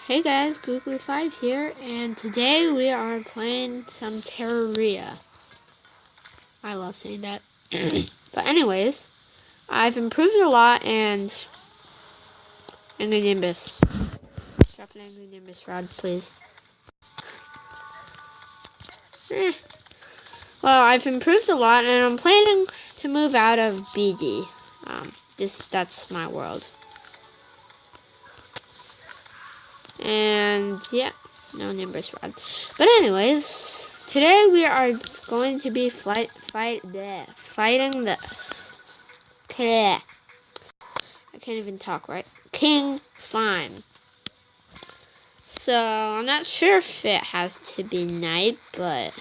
Hey guys, Googly5 here, and today we are playing some Terraria. I love saying that. But anyways, I've improved a lot, and Angry Nimbus. Drop an Angry Nimbus rod, please. Well, I've improved a lot, and I'm planning to move out of BD. That's my world. And yeah, no Nimbus rod. But anyways, today we are going to be fighting this. Okay. I can't even talk right. King Slime. So I'm not sure if it has to be night, but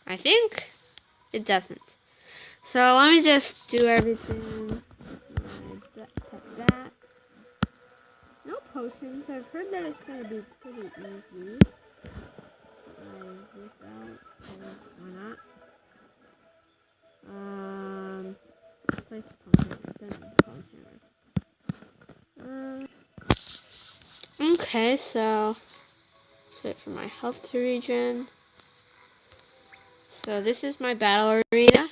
I think it doesn't. So let me just do everything. Back. No potions. I've heard that it's gonna be pretty easy. Why not? Place okay, so wait for my health to regen. So this is my battle arena.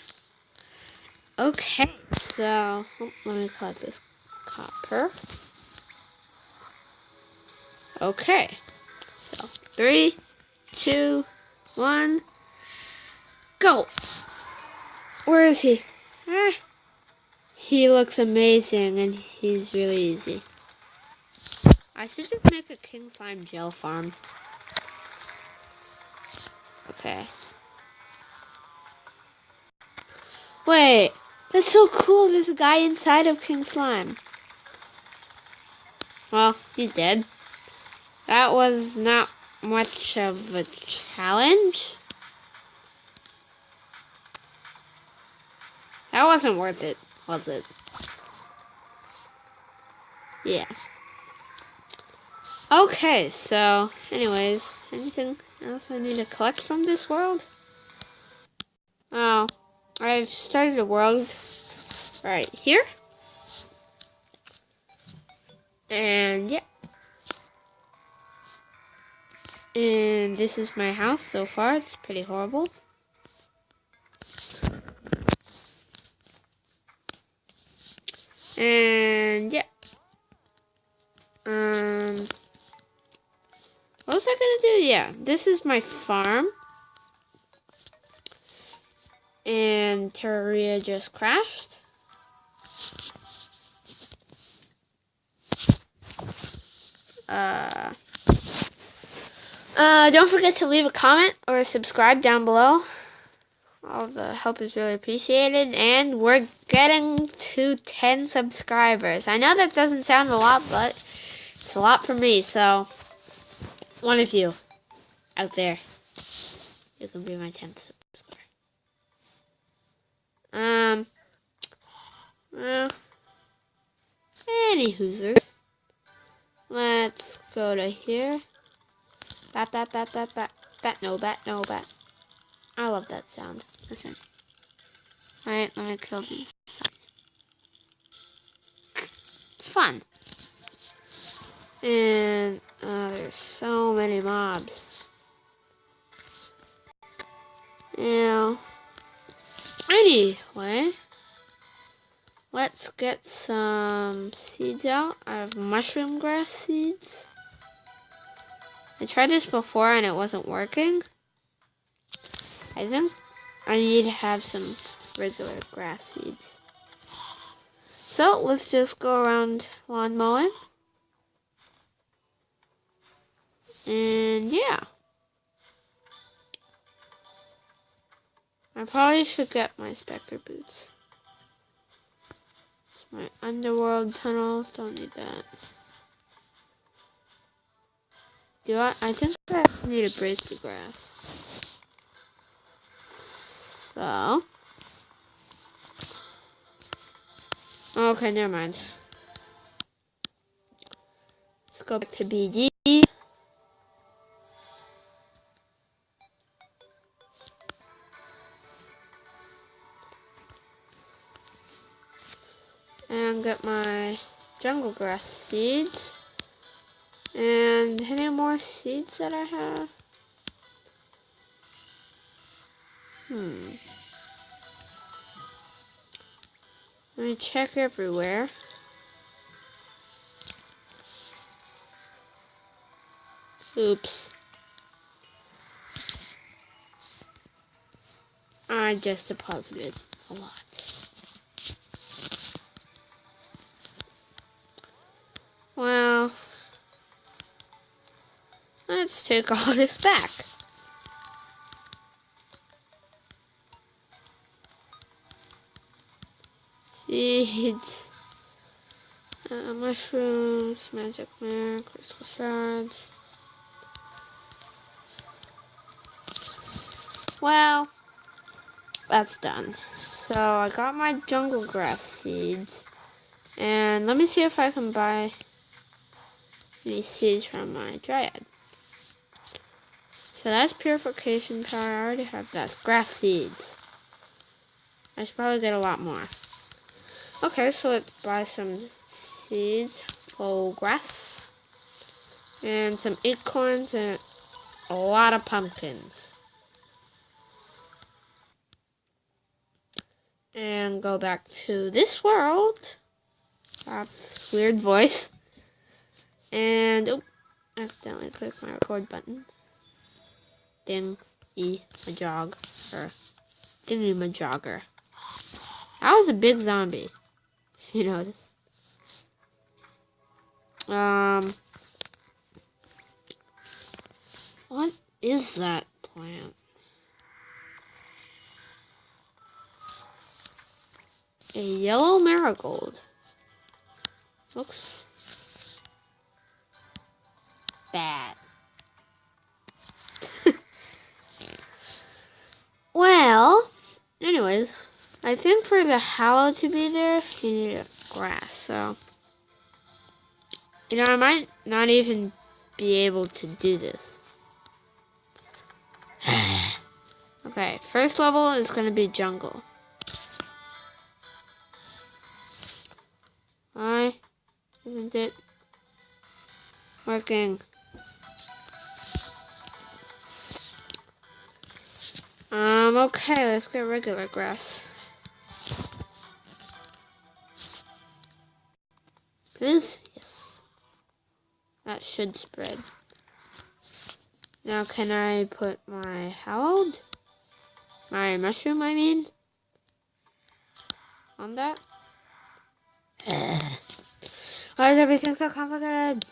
Okay, so let me collect this copper. Okay, so 3, 2, 1, go. Where is he? He looks amazing, and he's really easy. I should just make a King Slime gel farm. Okay. Wait, that's so cool. There's a guy inside of King Slime. Well, he's dead. That was not much of a challenge. That wasn't worth it, was it? Yeah. Okay, so, anyways, anything else I need to collect from this world? Oh, I've started a world right here. And, yeah. And this is my house so far. It's pretty horrible. And, yeah. What was I gonna do? Yeah, this is my farm. And Terraria just crashed. Don't forget to leave a comment or subscribe down below. All the help is really appreciated. And we're getting to 10 subscribers. I know that doesn't sound a lot, but it's a lot for me. So, one of you out there, you can be my 10th subscriber. Well, any hoosers. Let's go to here. Bat, bat, bat, bat, bat. Bat, no, bat, no, bat. I love that sound. Listen. Alright, let me kill these. It's fun. And there's so many mobs. Now, anyway, let's get some seeds out. I have mushroom grass seeds. I tried this before and it wasn't working. I think I need to have some regular grass seeds. So let's just go around lawn mowing. And yeah. I probably should get my Spectre boots. It's my underworld tunnel. Don't need that. Do I? I think I need to break the grass. So. Okay, never mind. Let's go back to BD. And get my jungle grass seeds. And any more seeds that I have? Let me check everywhere. Oops. I just deposited a lot. Well, let's take all this back. Seeds. Mushrooms, magic mirror, crystal shards. Well, that's done. So I got my jungle grass seeds. And let me see if I can buy any seeds from my dryad. So that's purification power. I already have that. Grass seeds. I should probably get a lot more. Okay, so let's buy some seeds for grass. And some acorns and a lot of pumpkins. And go back to this world. That's weird voice. And, accidentally clicked my record button. Ding-e-majog. Or thingy-majogger. That was a big zombie. If you notice. What is that plant? A yellow marigold. Looks bad. Well, anyways, I think for the hallow to be there, you need a grass. So, I might not even be able to do this. Okay, first level is going to be jungle. Why isn't it working? Okay, let's get regular grass. Please? Yes. That should spread. Now can I put my hallowed? My mushroom, I mean? On that? Why is everything so complicated?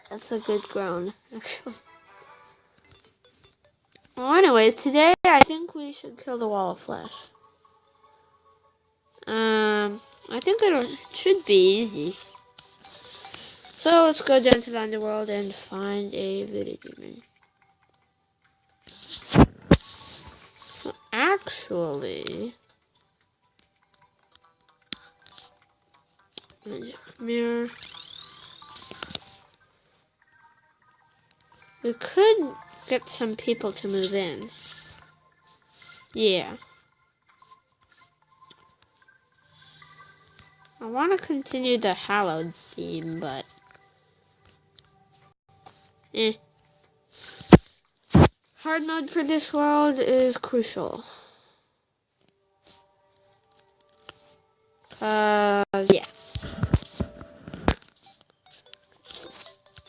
That's a good groan, actually. Well, anyways, today I think we should kill the wall of flesh. I think it should be easy. So let's go down to the underworld and find a voodoo demon. Well, actually, magic mirror. We could get some people to move in. Yeah. I want to continue the hallowed theme, but hard mode for this world is crucial. Yeah.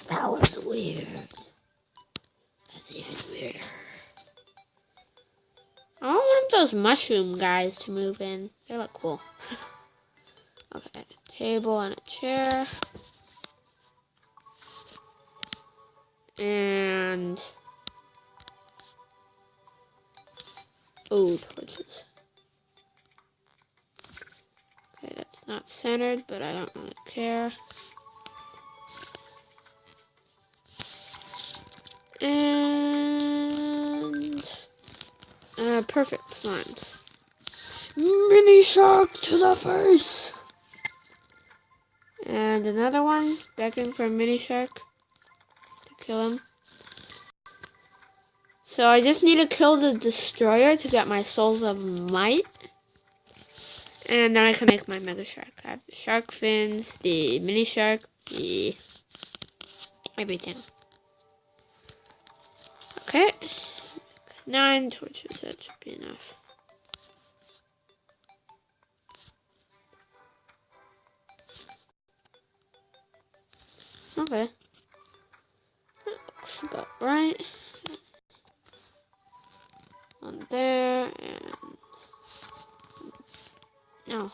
That was weird. That's even weirder. I want those mushroom guys to move in. They look cool. Okay, a table and a chair. And torches. Okay, that's not centered, but I don't really care. And perfect slimes. Mini shock to the face. And another one begging for a mini shark to kill him. So I just need to kill the destroyer to get my souls of might. And then I can make my mega shark. I have the shark fins, the mini shark, the everything. Okay. 9 torches, that should be enough. Okay. That looks about right. One there, and... no.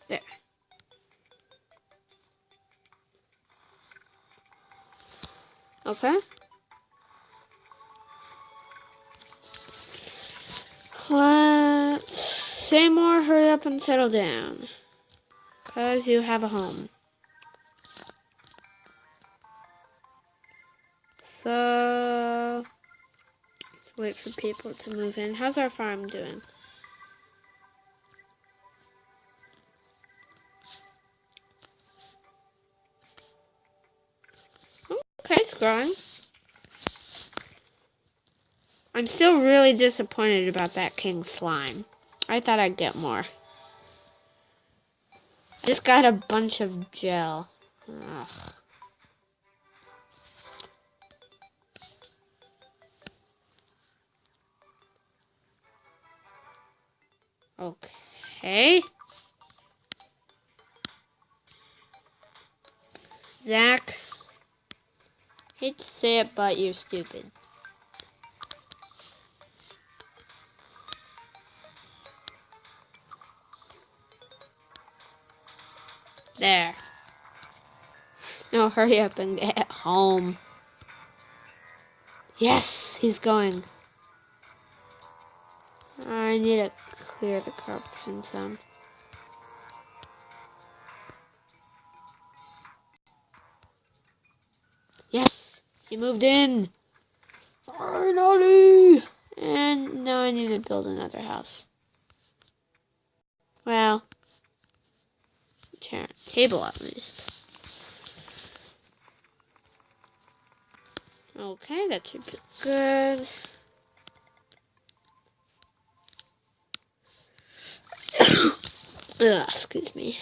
There. Okay. Let's... Seymour, hurry up and settle down. Because you have a home. So... let's wait for people to move in. How's our farm doing? Okay, it's growing. I'm still really disappointed about that king slime. I thought I'd get more. I just got a bunch of gel. Ugh. Okay. Zach. Hate to say it, but you're stupid. There. No, hurry up and get home. Yes, he's going. I need to clear the corruption some. Yes, he moved in. Finally. And now I need to build another house. Well, chair, table at least. Okay, that should be good. Ugh, excuse me.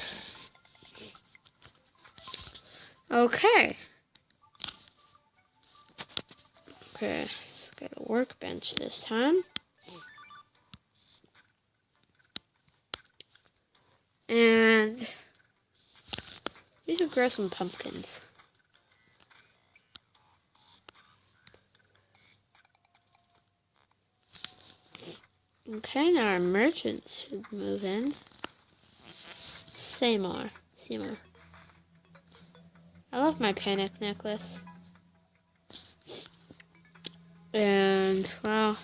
Okay. Okay, let's get a workbench this time. And we should grow some pumpkins. Okay, now our merchants should move in. Seymour. I love my panic necklace. And, well,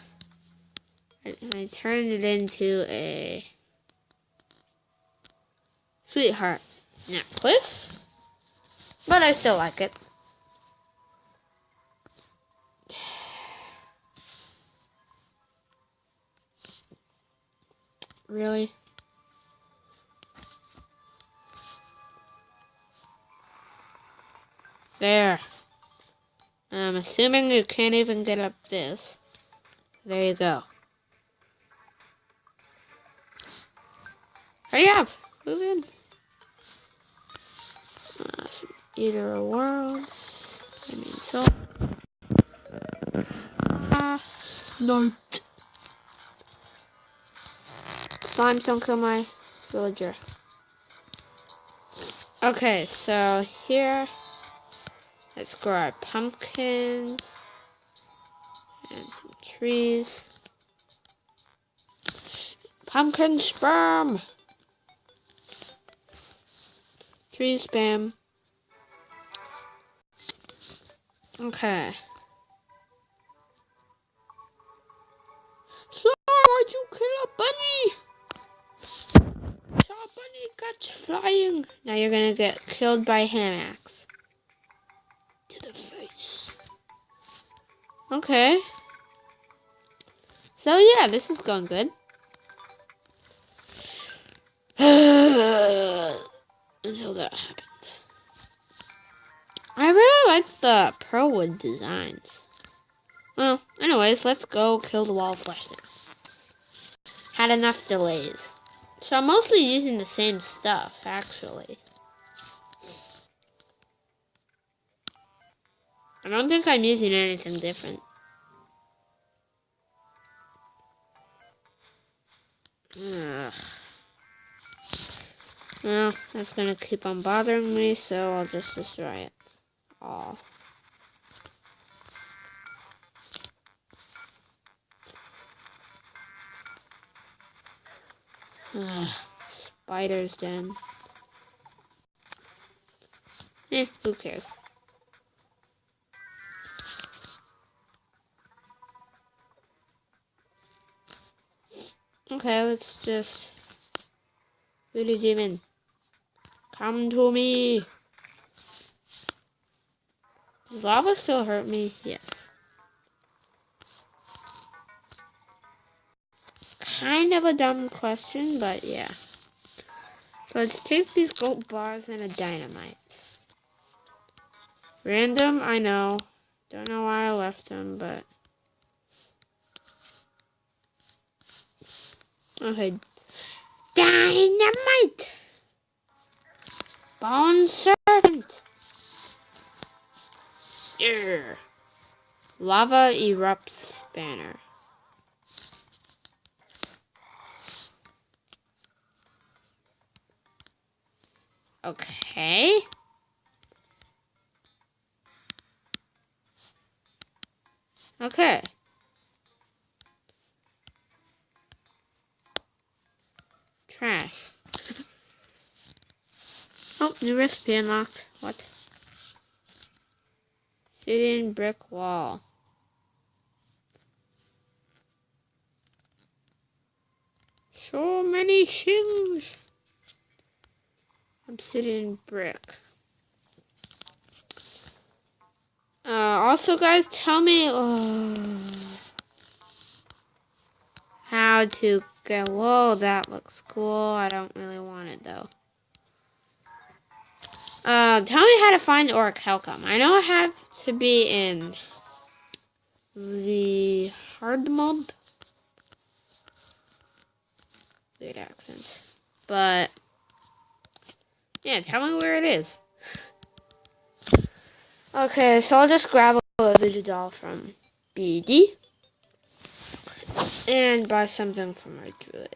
I turned it into a sweetheart necklace. But I still like it. Really? There. I'm assuming you can't even get up this. There you go. Hurry up! Move in. Some Eater of Worlds. I mean, so. Sniped. Slimes don't kill my villager. Okay, so here, let's grow our pumpkins and some trees. Pumpkin sperm! Tree spam. Okay. So, why'd you kill a bunny? Saw a bunny guts flying. Now you're gonna get killed by a hand axe. To the face. Okay. So yeah, this is going good. Until that happened. I really liked the Pearlwood designs. Well, anyways, let's go kill the wall of flesh now. Had enough delays. So I'm mostly using the same stuff, actually. I don't think I'm using anything different. Ugh. Well, that's gonna keep on bothering me, so I'll just destroy it all. Ugh. Spiders then. Who cares? Okay, let's just... Really, demon. Come to me. Does lava still hurt me? Yes. Kind of a dumb question, but yeah. So let's take these gold bars and a dynamite. Random, I know. Don't know why I left them, but... Okay. Dynamite! Bone serpent! Urgh. Lava erupts banner. Okay. Okay. Trash. Oh, new recipe unlocked. What? Sitting brick wall. So many things. Obsidian brick. Also, guys, tell me how to go. Whoa, that looks cool. I don't really want it though. Tell me how to find orichalcum. I know I have to be in the hard mode. Weird accent. But yeah, tell me where it is. Okay, so I'll just grab a voodoo doll from BD and buy something from my druid.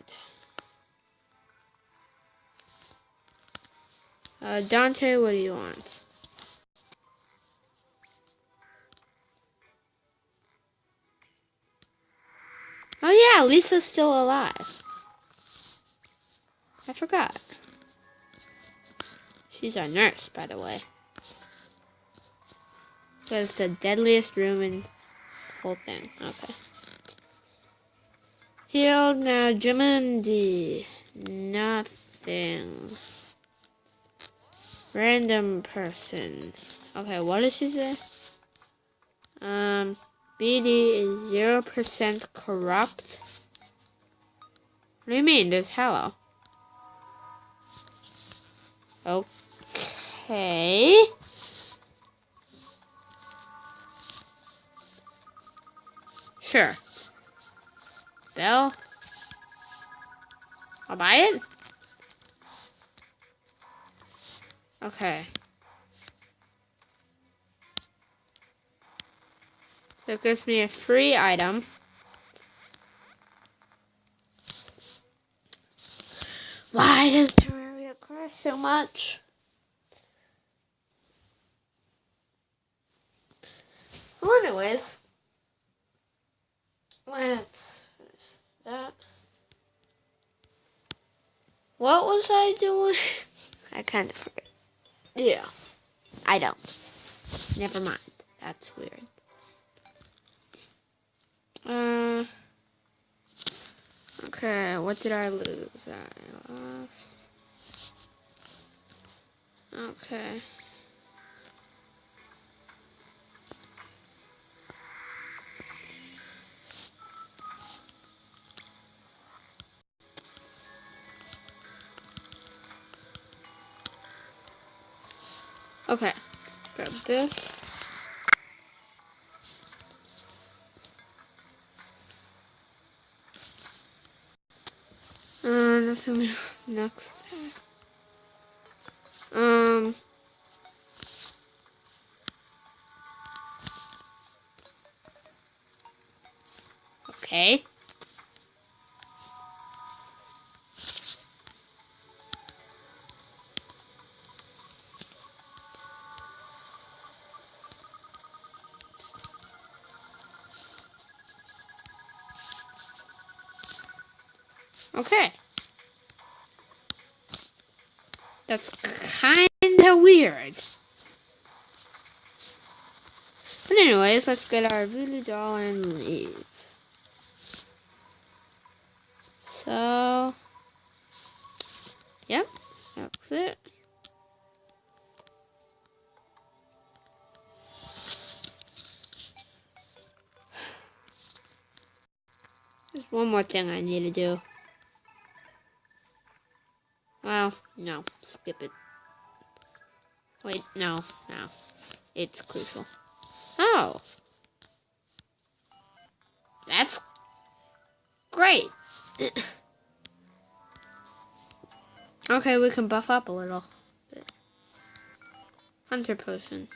Dante, what do you want? Oh yeah, Lisa's still alive. I forgot. She's our nurse, by the way. It's the deadliest room in the whole thing. Okay. Healed now, Jumanji. Nothing. Random person. Okay, what does she say? BD is 0% corrupt. What do you mean? There's hello. Okay. Sure. Bell. I'll buy it? Okay. So it gives me a free item. Why does Terraria crash so much? Well, anyways. Let's finish that. What was I doing? I kind of forget. Yeah. I don't. Never mind. That's weird. Okay, what did I lose? I lost. Okay. Okay, grab this. Nothing next. Okay. Okay. That's kinda weird. But anyways, let's get our voodoo doll and leave. So, yep, that's it. There's one more thing I need to do. Well, no, skip it. Wait, no. It's crucial. Oh. That's great. Okay, we can buff up a little bit. Hunter potion.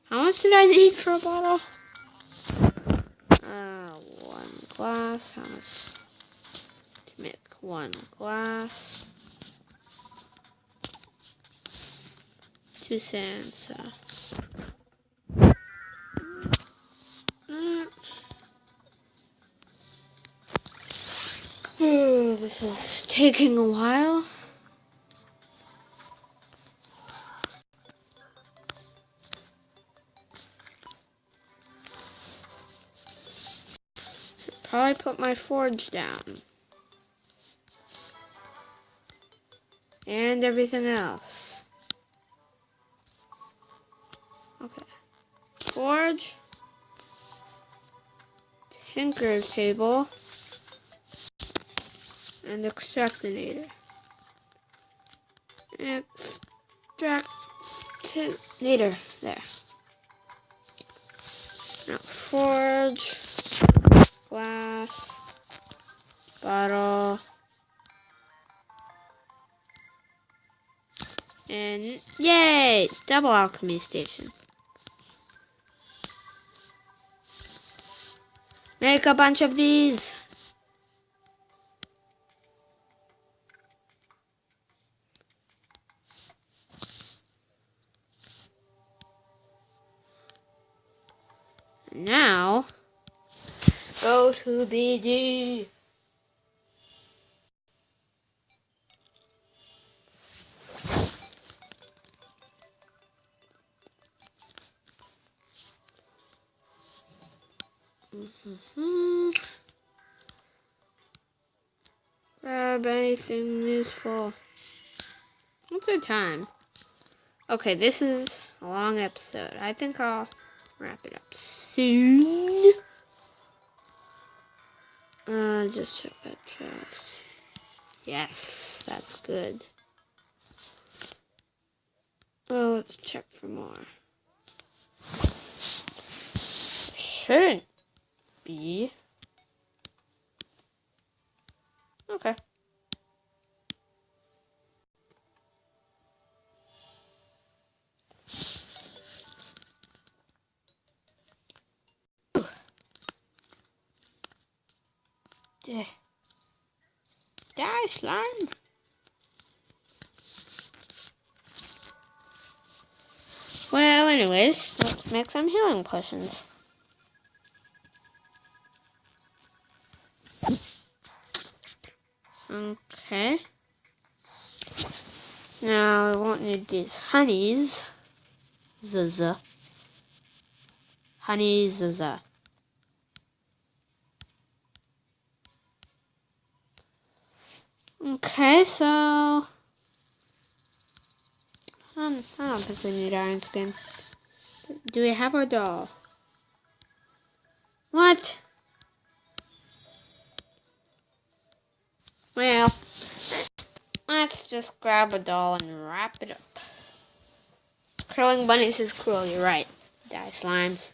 How much did I need for a bottle? 1 glass. How much to make 1 glass? 2 cents. This is taking a while. Should probably put my forge down. And everything else. Okay. Forge. Tinker's table. And extractinator. Extractinator. There. Now forge. Glass. Bottle. And yay! Double alchemy station. Make a bunch of these. And now, go to BD. Grab anything useful. What's our time? Okay, this is a long episode. I think I'll wrap it up soon. Just check that chest. Yes, that's good. Oh, let's check for more. Shouldn't be. Okay. Die, slime. Well, anyways, let's make some healing potions. Okay. Now, we won't need these honeys. Zaza. Honey Zaza. Okay, so I don't think we need iron skin. Do we have our doll? What? Well, let's just grab a doll and wrap it up. Curling bunnies is cruel, you're right. Die, slimes.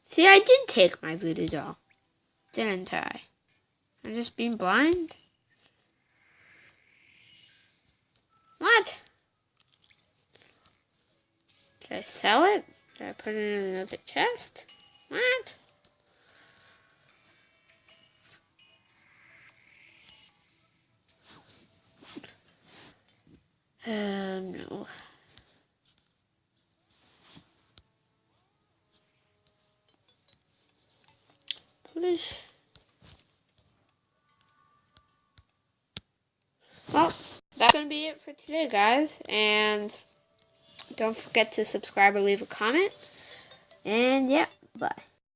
See, I did take my voodoo doll, didn't I? I'm just being blind? What? Did I sell it? Did I put it in another chest? What? No. Please. Well, that's going to be it for today, guys. And don't forget to subscribe or leave a comment. And yeah, bye.